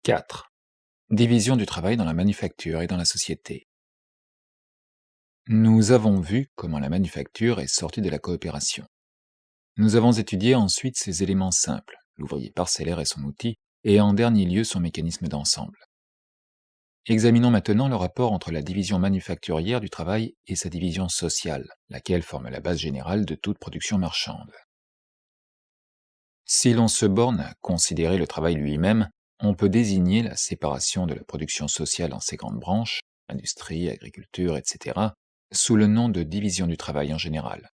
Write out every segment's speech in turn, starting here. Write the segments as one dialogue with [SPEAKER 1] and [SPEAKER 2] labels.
[SPEAKER 1] 4. Division du travail dans la manufacture et dans la société. Nous avons vu comment la manufacture est sortie de la coopération. Nous avons étudié ensuite ses éléments simples, l'ouvrier parcellaire et son outil, et en dernier lieu son mécanisme d'ensemble. Examinons maintenant le rapport entre la division manufacturière du travail et sa division sociale, laquelle forme la base générale de toute production marchande. Si l'on se borne à considérer le travail lui-même, on peut désigner la séparation de la production sociale en ses grandes branches, industrie, agriculture, etc., sous le nom de division du travail en général.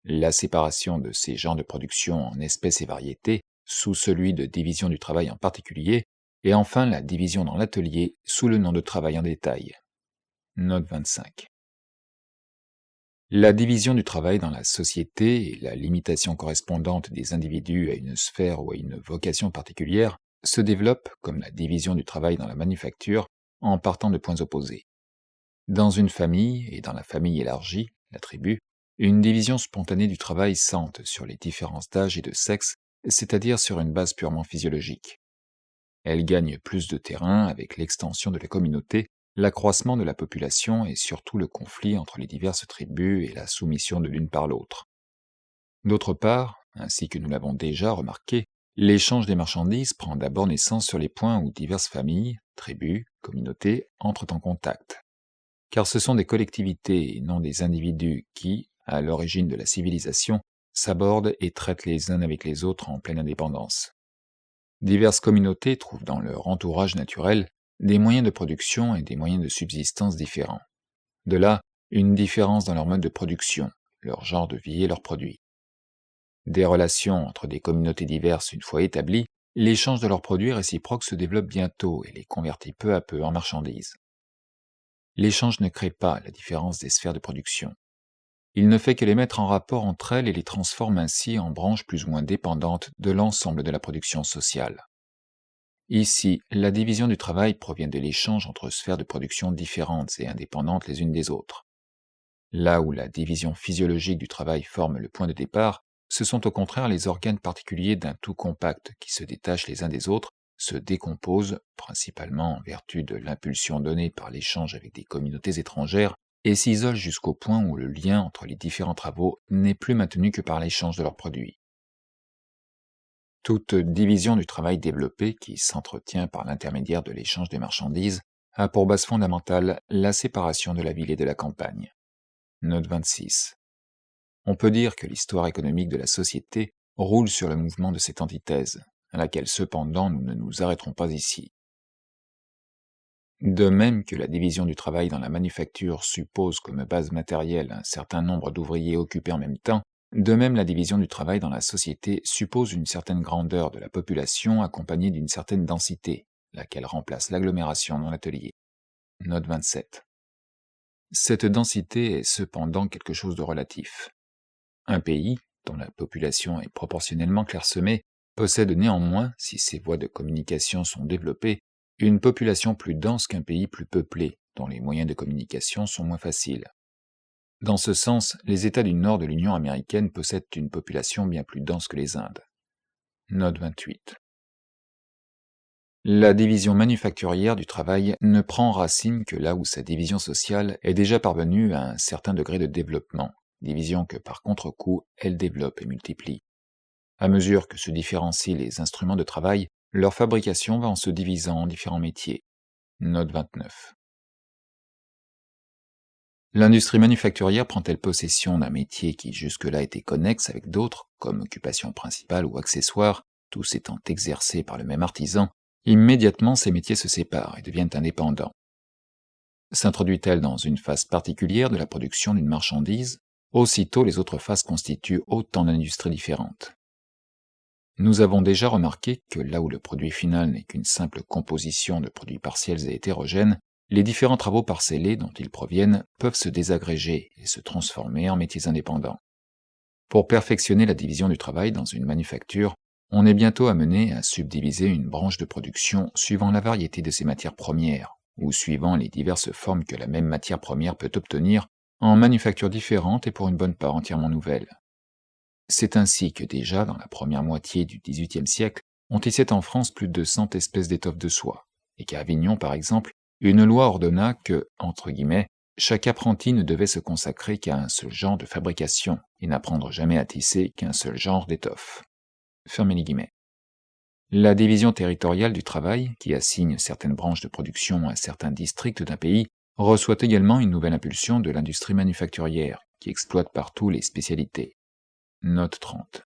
[SPEAKER 1] La séparation de ces genres de production en espèces et variétés sous celui de division du travail en particulier, et enfin la division dans l'atelier sous le nom de travail en détail. Note 25. La division du travail dans la société et la limitation correspondante des individus à une sphère ou à une vocation particulière se développent, comme la division du travail dans la manufacture, en partant de points opposés. Dans une famille, et dans la famille élargie, la tribu, une division spontanée du travail centre sur les différences d'âge et de sexe, c'est-à-dire sur une base purement physiologique. Elle gagne plus de terrain avec l'extension de la communauté, l'accroissement de la population et surtout le conflit entre les diverses tribus et la soumission de l'une par l'autre. D'autre part, ainsi que nous l'avons déjà remarqué, l'échange des marchandises prend d'abord naissance sur les points où diverses familles, tribus, communautés entrent en contact. Car ce sont des collectivités et non des individus qui, à l'origine de la civilisation, s'abordent et traitent les uns avec les autres en pleine indépendance. Diverses communautés trouvent dans leur entourage naturel des moyens de production et des moyens de subsistance différents. De là, une différence dans leur mode de production, leur genre de vie et leurs produits. Des relations entre des communautés diverses une fois établies, l'échange de leurs produits réciproques se développe bientôt et les convertit peu à peu en marchandises. L'échange ne crée pas la différence des sphères de production. Il ne fait que les mettre en rapport entre elles et les transforme ainsi en branches plus ou moins dépendantes de l'ensemble de la production sociale. Ici, la division du travail provient de l'échange entre sphères de production différentes et indépendantes les unes des autres. Là où la division physiologique du travail forme le point de départ, ce sont au contraire les organes particuliers d'un tout compact qui se détachent les uns des autres, se décomposent, principalement en vertu de l'impulsion donnée par l'échange avec des communautés étrangères, et s'isolent jusqu'au point où le lien entre les différents travaux n'est plus maintenu que par l'échange de leurs produits. Toute division du travail développée, qui s'entretient par l'intermédiaire de l'échange des marchandises, a pour base fondamentale la séparation de la ville et de la campagne. Note 26. On peut dire que l'histoire économique de la société roule sur le mouvement de cette antithèse, à laquelle cependant nous ne nous arrêterons pas ici. De même que la division du travail dans la manufacture suppose comme base matérielle un certain nombre d'ouvriers occupés en même temps, de même la division du travail dans la société suppose une certaine grandeur de la population accompagnée d'une certaine densité, laquelle remplace l'agglomération dans l'atelier. Note 27. Cette densité est cependant quelque chose de relatif. Un pays, dont la population est proportionnellement clairsemée, possède néanmoins, si ses voies de communication sont développées, une population plus dense qu'un pays plus peuplé, dont les moyens de communication sont moins faciles. Dans ce sens, les États du nord de l'Union américaine possèdent une population bien plus dense que les Indes. Note 28. La division manufacturière du travail ne prend racine que là où sa division sociale est déjà parvenue à un certain degré de développement, division que par contre-coup elle développe et multiplie. À mesure que se différencient les instruments de travail, leur fabrication va en se divisant en différents métiers. Note 29. L'industrie manufacturière prend-elle possession d'un métier qui jusque-là était connexe avec d'autres, comme occupation principale ou accessoire, tous étant exercés par le même artisan, immédiatement ces métiers se séparent et deviennent indépendants. S'introduit-elle dans une phase particulière de la production d'une marchandise, aussitôt les autres phases constituent autant d'industries différentes. Nous avons déjà remarqué que là où le produit final n'est qu'une simple composition de produits partiels et hétérogènes, les différents travaux parcellés dont ils proviennent peuvent se désagréger et se transformer en métiers indépendants. Pour perfectionner la division du travail dans une manufacture, on est bientôt amené à subdiviser une branche de production suivant la variété de ses matières premières, ou suivant les diverses formes que la même matière première peut obtenir en manufactures différentes et pour une bonne part entièrement nouvelles. C'est ainsi que déjà dans la première moitié du XVIIIe siècle, on tissait en France plus de 100 espèces d'étoffes de soie, et qu'à Avignon, par exemple, une loi ordonna que, entre guillemets, chaque apprenti ne devait se consacrer qu'à un seul genre de fabrication et n'apprendre jamais à tisser qu'un seul genre d'étoffe. Fermez les guillemets. La division territoriale du travail, qui assigne certaines branches de production à certains districts d'un pays, reçoit également une nouvelle impulsion de l'industrie manufacturière, qui exploite partout les spécialités. Note 30.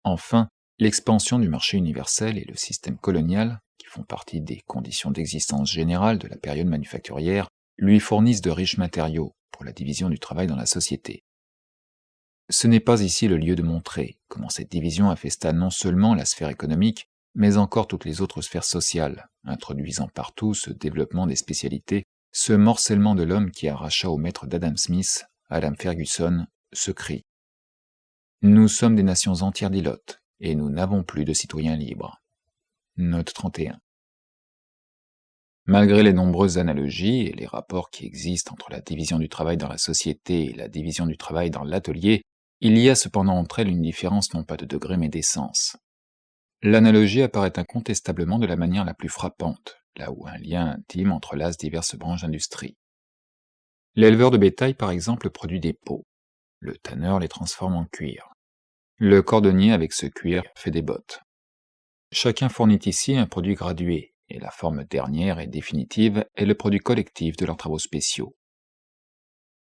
[SPEAKER 1] Enfin, l'expansion du marché universel et le système colonial, qui font partie des conditions d'existence générale de la période manufacturière, lui fournissent de riches matériaux pour la division du travail dans la société. Ce n'est pas ici le lieu de montrer comment cette division affecta non seulement la sphère économique, mais encore toutes les autres sphères sociales, introduisant partout ce développement des spécialités, ce morcellement de l'homme qui arracha au maître d'Adam Smith, Adam Ferguson, ce cri. Nous sommes des nations entières d'îlotes, et nous n'avons plus de citoyens libres. Note 31. Malgré les nombreuses analogies et les rapports qui existent entre la division du travail dans la société et la division du travail dans l'atelier, il y a cependant entre elles une différence non pas de degré mais d'essence. L'analogie apparaît incontestablement de la manière la plus frappante, là où un lien intime entrelace diverses branches d'industrie. L'éleveur de bétail, par exemple, produit des peaux. Le tanneur les transforme en cuir. Le cordonnier, avec ce cuir, fait des bottes. Chacun fournit ici un produit gradué, et la forme dernière et définitive est le produit collectif de leurs travaux spéciaux.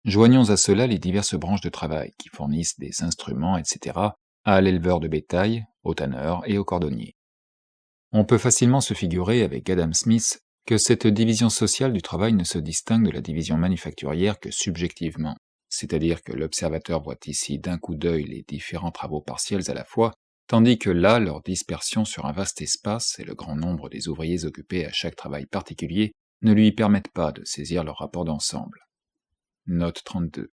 [SPEAKER 1] Joignons à cela les diverses branches de travail qui fournissent des instruments, etc., à l'éleveur de bétail, au tanneur et au cordonnier. On peut facilement se figurer, avec Adam Smith, que cette division sociale du travail ne se distingue de la division manufacturière que subjectivement, c'est-à-dire que l'observateur voit ici d'un coup d'œil les différents travaux partiels à la fois, tandis que là, leur dispersion sur un vaste espace et le grand nombre des ouvriers occupés à chaque travail particulier ne lui permettent pas de saisir leur rapport d'ensemble. Note 32.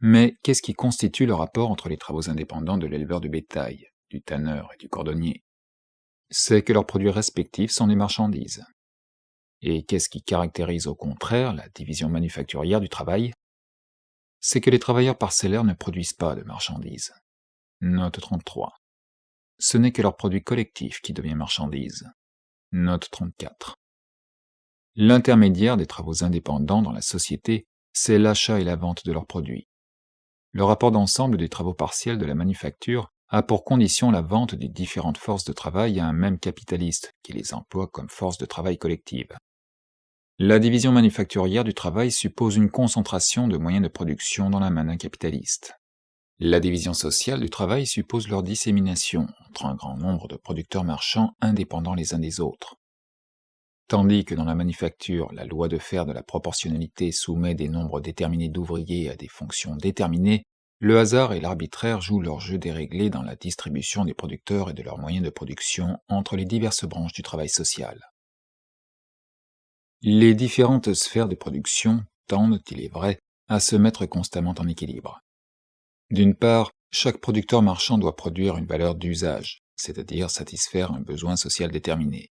[SPEAKER 1] Mais qu'est-ce qui constitue le rapport entre les travaux indépendants de l'éleveur de bétail, du tanneur et du cordonnier? C'est que leurs produits respectifs sont des marchandises. Et qu'est-ce qui caractérise au contraire la division manufacturière du travail? C'est que les travailleurs parcellaires ne produisent pas de marchandises. Note 33. Ce n'est que leur produit collectif qui devient marchandise. Note 34. L'intermédiaire des travaux indépendants dans la société, c'est l'achat et la vente de leurs produits. Le rapport d'ensemble des travaux partiels de la manufacture a pour condition la vente des différentes forces de travail à un même capitaliste qui les emploie comme force de travail collective. La division manufacturière du travail suppose une concentration de moyens de production dans la main d'un capitaliste. La division sociale du travail suppose leur dissémination entre un grand nombre de producteurs marchands indépendants les uns des autres. Tandis que dans la manufacture, la loi de fer de la proportionnalité soumet des nombres déterminés d'ouvriers à des fonctions déterminées, le hasard et l'arbitraire jouent leur jeu déréglé dans la distribution des producteurs et de leurs moyens de production entre les diverses branches du travail social. Les différentes sphères de production tendent, il est vrai, à se mettre constamment en équilibre. D'une part, chaque producteur marchand doit produire une valeur d'usage, c'est-à-dire satisfaire un besoin social déterminé.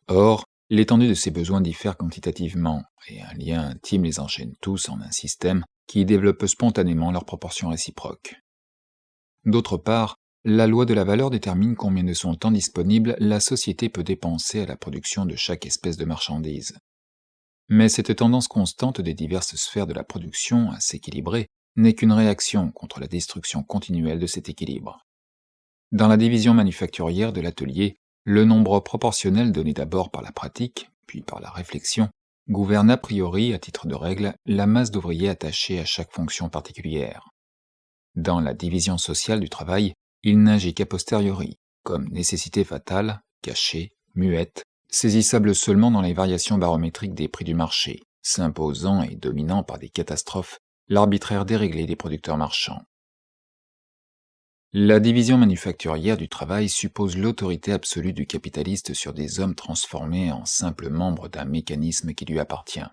[SPEAKER 1] Or, l'étendue de ces besoins diffère quantitativement, et un lien intime les enchaîne tous en un système qui développe spontanément leurs proportions réciproques. D'autre part, la loi de la valeur détermine combien de son temps disponible la société peut dépenser à la production de chaque espèce de marchandise. Mais cette tendance constante des diverses sphères de la production à s'équilibrer n'est qu'une réaction contre la destruction continuelle de cet équilibre. Dans la division manufacturière de l'atelier, le nombre proportionnel donné d'abord par la pratique, puis par la réflexion, gouverne a priori, à titre de règle, la masse d'ouvriers attachés à chaque fonction particulière. Dans la division sociale du travail, il n'agit qu'a posteriori, comme nécessité fatale, cachée, muette, saisissable seulement dans les variations barométriques des prix du marché, s'imposant et dominant par des catastrophes l'arbitraire déréglé des producteurs marchands. La division manufacturière du travail suppose l'autorité absolue du capitaliste sur des hommes transformés en simples membres d'un mécanisme qui lui appartient.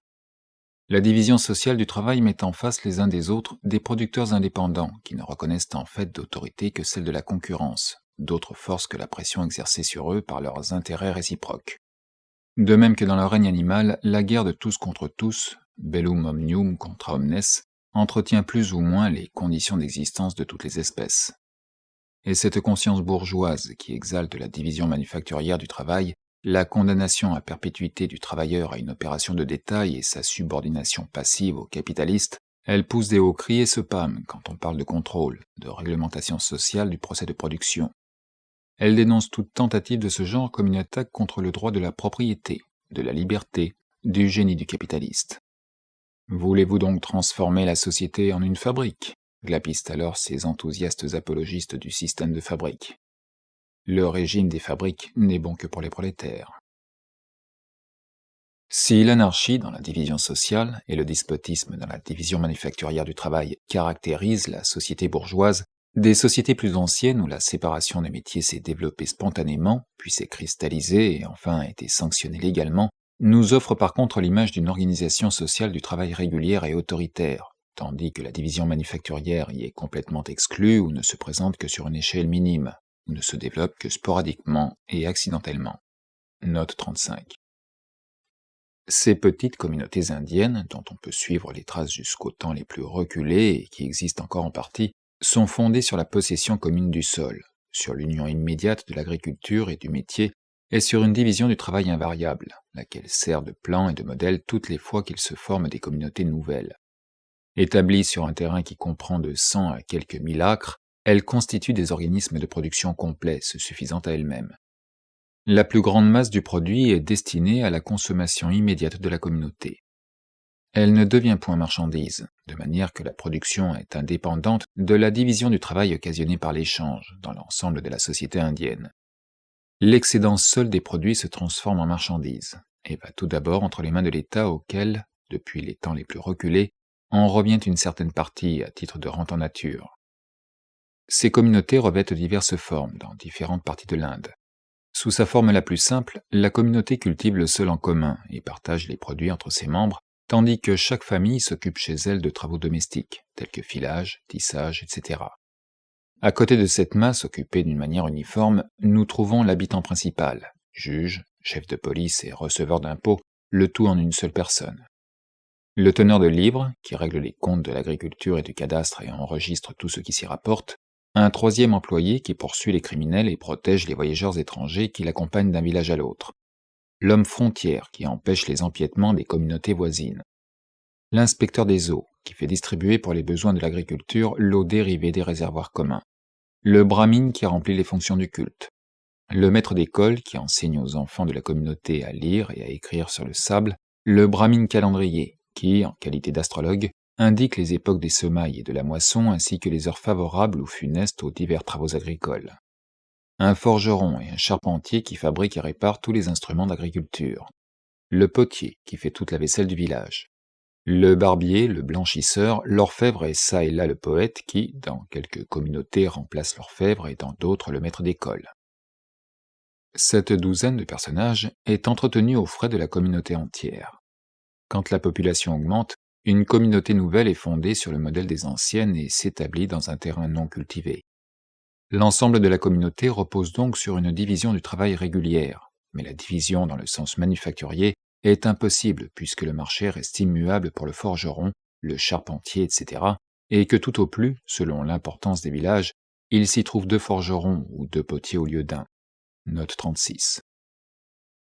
[SPEAKER 1] La division sociale du travail met en face les uns des autres des producteurs indépendants qui ne reconnaissent en fait d'autorité que celle de la concurrence, d'autres forces que la pression exercée sur eux par leurs intérêts réciproques. De même que dans le règne animal, la guerre de tous contre tous, bellum omnium contra omnes, entretient plus ou moins les conditions d'existence de toutes les espèces. Et cette conscience bourgeoise qui exalte la division manufacturière du travail, la condamnation à perpétuité du travailleur à une opération de détail et sa subordination passive aux capitalistes, elle pousse des hauts cris et se pâme quand on parle de contrôle, de réglementation sociale du procès de production. Elle dénonce toute tentative de ce genre comme une attaque contre le droit de la propriété, de la liberté, du génie du capitaliste. Voulez-vous donc transformer la société en une fabrique ? Glapissent alors ces enthousiastes apologistes du système de fabrique. Le régime des fabriques n'est bon que pour les prolétaires. Si l'anarchie dans la division sociale et le despotisme dans la division manufacturière du travail caractérisent la société bourgeoise, des sociétés plus anciennes où la séparation des métiers s'est développée spontanément, puis s'est cristallisée et enfin a été sanctionnée légalement, nous offrent par contre l'image d'une organisation sociale du travail régulière et autoritaire, tandis que la division manufacturière y est complètement exclue ou ne se présente que sur une échelle minime, ou ne se développe que sporadiquement et accidentellement. Note 35. Ces petites communautés indiennes, dont on peut suivre les traces jusqu'aux temps les plus reculés et qui existent encore en partie, sont fondées sur la possession commune du sol, sur l'union immédiate de l'agriculture et du métier, et sur une division du travail invariable, laquelle sert de plan et de modèle toutes les fois qu'il se forment des communautés nouvelles. Établies sur un terrain qui comprend de 100 à quelques 1000 acres, elles constituent des organismes de production complets, se suffisant à elles-mêmes. La plus grande masse du produit est destinée à la consommation immédiate de la communauté. Elle ne devient point marchandise, de manière que la production est indépendante de la division du travail occasionnée par l'échange dans l'ensemble de la société indienne. L'excédent seul des produits se transforme en marchandise, et va tout d'abord entre les mains de l'État auquel, depuis les temps les plus reculés, en revient une certaine partie à titre de rente en nature. Ces communautés revêtent diverses formes dans différentes parties de l'Inde. Sous sa forme la plus simple, la communauté cultive le sol en commun et partage les produits entre ses membres, tandis que chaque famille s'occupe chez elle de travaux domestiques, tels que filage, tissage, etc. À côté de cette masse occupée d'une manière uniforme, nous trouvons l'habitant principal, juge, chef de police et receveur d'impôts, le tout en une seule personne. Le teneur de livres, qui règle les comptes de l'agriculture et du cadastre et enregistre tout ce qui s'y rapporte, un troisième employé qui poursuit les criminels et protège les voyageurs étrangers qui l'accompagnent d'un village à l'autre. L'homme frontière qui empêche les empiètements des communautés voisines. L'inspecteur des eaux qui fait distribuer pour les besoins de l'agriculture l'eau dérivée des réservoirs communs. Le brahmine qui remplit les fonctions du culte. Le maître d'école qui enseigne aux enfants de la communauté à lire et à écrire sur le sable. Le brahmine calendrier qui, en qualité d'astrologue, indique les époques des semailles et de la moisson ainsi que les heures favorables ou funestes aux divers travaux agricoles. Un forgeron et un charpentier qui fabriquent et réparent tous les instruments d'agriculture. Le potier qui fait toute la vaisselle du village. Le barbier, le blanchisseur, l'orfèvre et ça et là le poète qui, dans quelques communautés, remplace l'orfèvre et dans d'autres le maître d'école. Cette douzaine de personnages est entretenue aux frais de la communauté entière. Quand la population augmente, une communauté nouvelle est fondée sur le modèle des anciennes et s'établit dans un terrain non cultivé. L'ensemble de la communauté repose donc sur une division du travail régulière, mais la division dans le sens manufacturier est impossible puisque le marché reste immuable pour le forgeron, le charpentier, etc., et que tout au plus, selon l'importance des villages, il s'y trouve 2 forgerons ou 2 potiers au lieu d'un. Note 36.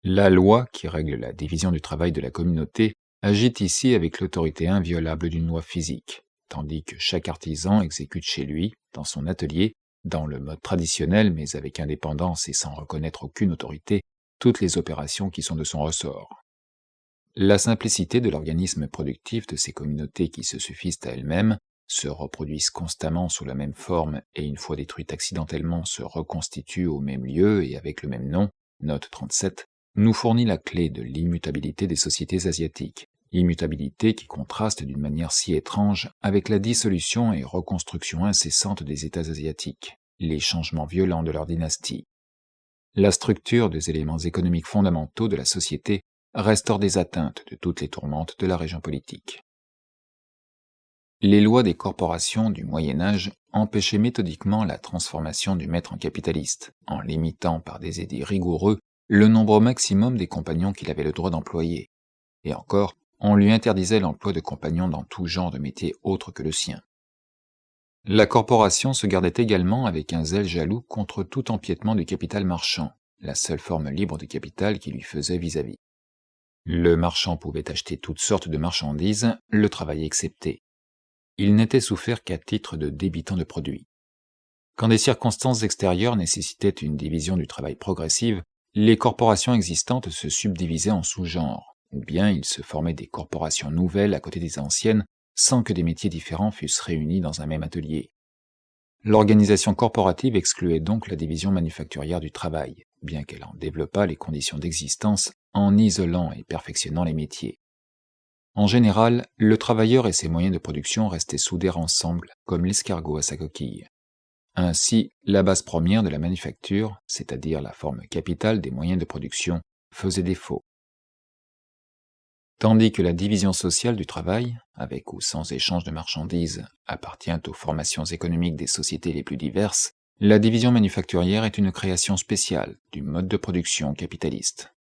[SPEAKER 1] La loi qui règle la division du travail de la communauté agit ici avec l'autorité inviolable d'une loi physique, tandis que chaque artisan exécute chez lui, dans son atelier, dans le mode traditionnel mais avec indépendance et sans reconnaître aucune autorité, toutes les opérations qui sont de son ressort. La simplicité de l'organisme productif de ces communautés qui se suffisent à elles-mêmes, se reproduisent constamment sous la même forme et une fois détruites accidentellement se reconstituent au même lieu et avec le même nom, note 37, nous fournit la clé de l'immutabilité des sociétés asiatiques, immutabilité qui contraste d'une manière si étrange avec la dissolution et reconstruction incessante des États asiatiques, les changements violents de leur dynastie. La structure des éléments économiques fondamentaux de la société reste hors des atteintes de toutes les tourmentes de la région politique. Les lois des corporations du Moyen-Âge empêchaient méthodiquement la transformation du maître en capitaliste, en limitant par des édits rigoureux le nombre maximum des compagnons qu'il avait le droit d'employer, et encore, on lui interdisait l'emploi de compagnons dans tout genre de métier autre que le sien. La corporation se gardait également avec un zèle jaloux contre tout empiètement du capital marchand, la seule forme libre de capital qui lui faisait vis-à-vis. Le marchand pouvait acheter toutes sortes de marchandises, le travail excepté. Il n'était souffert qu'à titre de débitant de produits. Quand des circonstances extérieures nécessitaient une division du travail progressive, les corporations existantes se subdivisaient en sous-genres, ou bien il se formait des corporations nouvelles à côté des anciennes, sans que des métiers différents fussent réunis dans un même atelier. L'organisation corporative excluait donc la division manufacturière du travail, bien qu'elle en développât les conditions d'existence en isolant et perfectionnant les métiers. En général, le travailleur et ses moyens de production restaient soudés ensemble, comme l'escargot à sa coquille. Ainsi, la base première de la manufacture, c'est-à-dire la forme capitale des moyens de production, faisait défaut. Tandis que la division sociale du travail, avec ou sans échange de marchandises, appartient aux formations économiques des sociétés les plus diverses, la division manufacturière est une création spéciale du mode de production capitaliste.